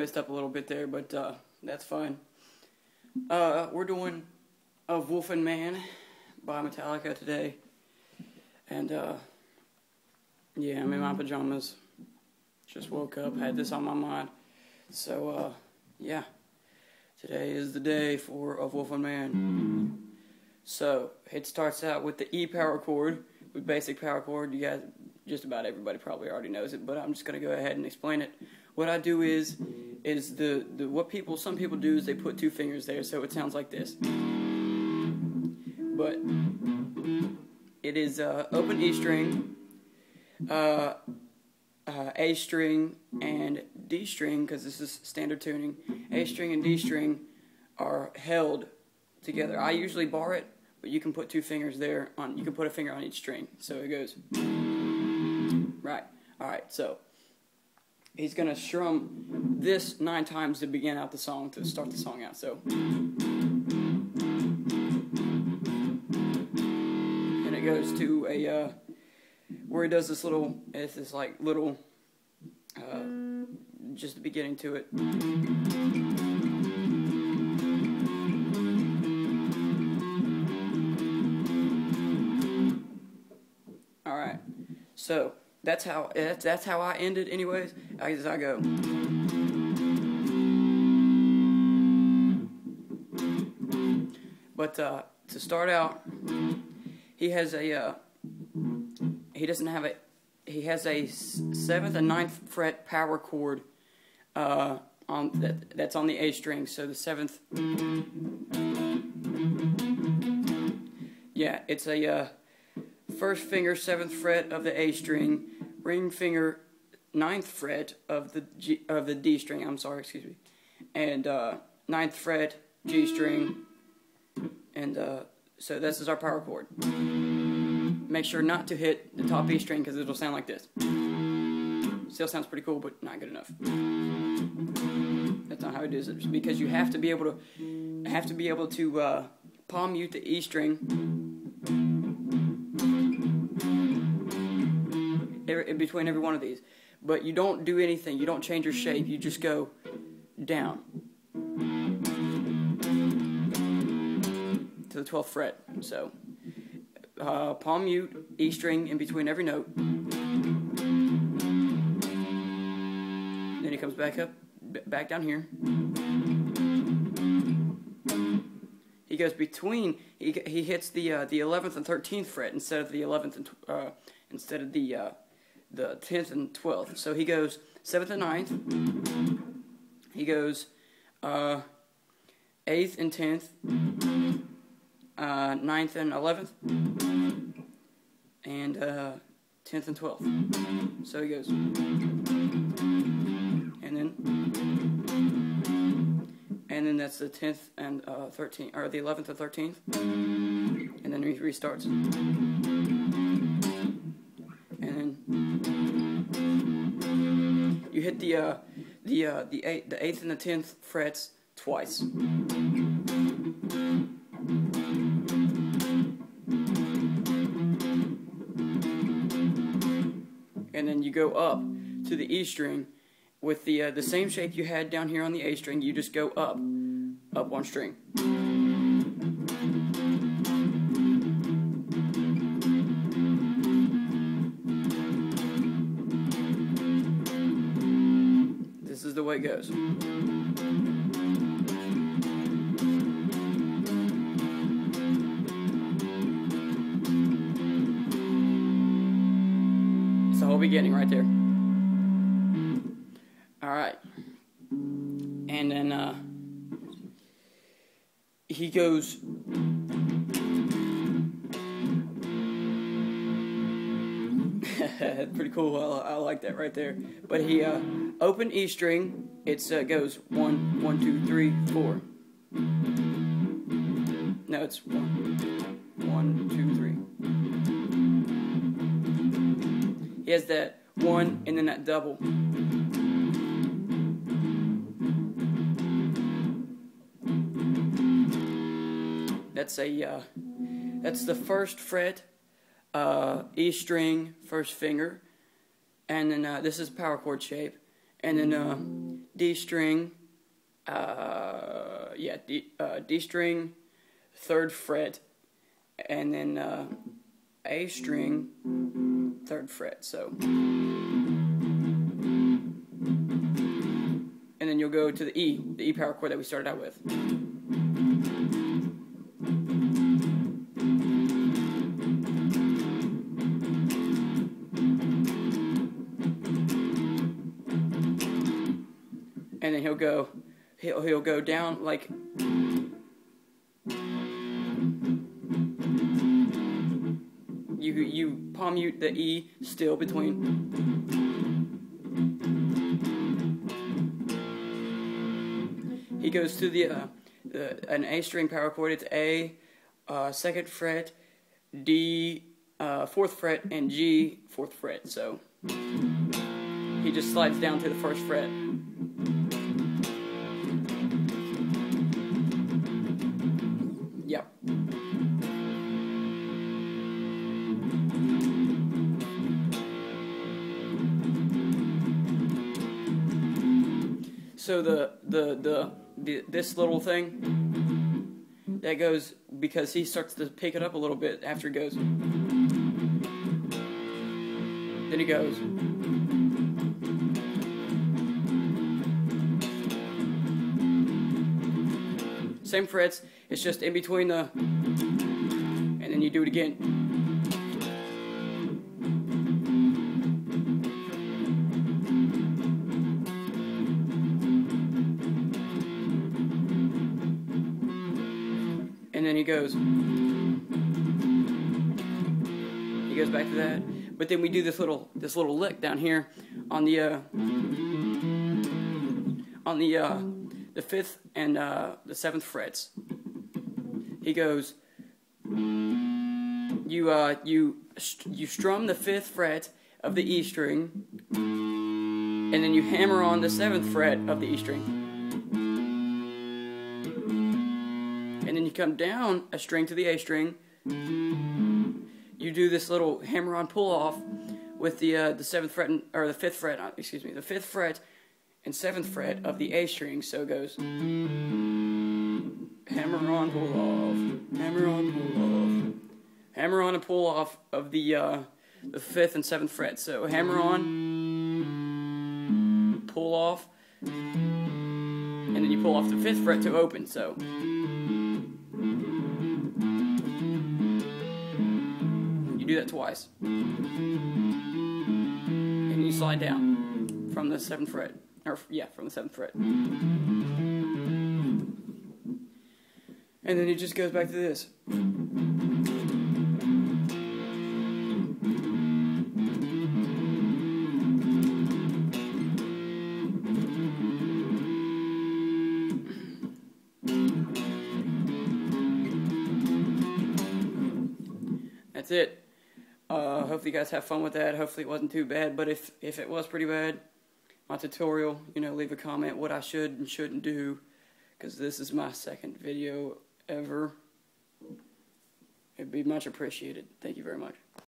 messed up a little bit there, but that's fine. We're doing Of Wolf and Man by Metallica today. And yeah, I'm in my pajamas. Just woke up, had this on my mind. So yeah, today is the day for Of Wolf and Man. So it starts out with the E power chord, with basic power chord. You guys, just about everybody probably already knows it, but I'm just gonna go ahead and explain it. What I do is some people do is they put two fingers there, so it sounds like this. But it is open E string, A string, and D string, because this is standard tuning. A string and D string are held together. I usually bar it, but you can put two fingers there. You can put a finger on each string, so it goes right. All right, so he's gonna strum this 9 times to begin out the song, to start the song out. So, and it goes to a where he does this little, it's this like little, just the beginning to it. All right, so that's how I end it. Anyways, as I go. But to start out, he has a he doesn't have a he has a 7th and 9th fret power chord that's on the A string. So the 7th, yeah, it's a first finger 7th fret of the A string, ring finger 9th fret of the D string. I'm sorry, excuse me, and 9th fret G string, and so this is our power chord. Make sure not to hit the top E string, because it'll sound like this. Still sounds pretty cool, but not good enough. That's not how it is. It's because you have to be able to palm mute the E string in between every one of these. But you don't do anything. You don't change your shape. You just go down to the 12th fret. So palm mute, E string in between every note. Then he comes back up, back down here. He goes between. He hits the 11th and 13th fret instead of the 11th and instead of the 10th and 12th. So he goes 7th and 9th. He goes 8th and 10th. 9th and 11th, and 10th and 12th. So he goes, and then that's the 10th and 13th, or the 11th and 13th, and then he restarts, and then you hit the 8th and the 10th frets twice. And then you go up to the E string with the same shape you had down here on the A string. You just go up one string. This is the way it goes. The whole beginning right there. Alright. And then he goes pretty cool. I like that right there. But he open E string, it goes 1, 1, 2, 3, 4. No, it's 1, 1, 2, 3. He has that 1 and then that double. That's the first fret, E string, first finger, and then this is power chord shape, and then D string, D string, 3rd fret, and then A string, 3rd fret. So, and then you'll go to the E power chord that we started out with. And then he'll go down like you palm mute the E still between. He goes to an A string power chord. It's A, 2nd fret, D, 4th fret, and G, 4th fret. So he just slides down to the 1st fret. Yep. So this little thing that goes, because he starts to pick it up a little bit after he goes. Then he goes. Same frets, it's just in between the, and then you do it again. And then he goes back to that. But then we do this little lick down here on the 5th and the 7th frets. He goes, you strum the 5th fret of the E string, and then you hammer on the 7th fret of the E string, and then you come down a string to the A string. You do this little hammer-on pull-off with the 7th fret or the 5th fret, the 5th fret and 7th fret of the A string. So it goes hammer-on pull-off, hammer-on pull-off, hammer-on and pull-off of the 5th and 7th fret. So hammer-on, pull-off, and then you pull off the 5th fret to open. So. You do that twice, and you slide down from the 7th fret, from the 7th fret, and then it just goes back to this. That's it. Hopefully you guys have fun with that. Hopefully it wasn't too bad, but if it was pretty bad, my tutorial, leave a comment what I should and shouldn't do, because this is my 2nd video ever. It'd be much appreciated. Thank you very much.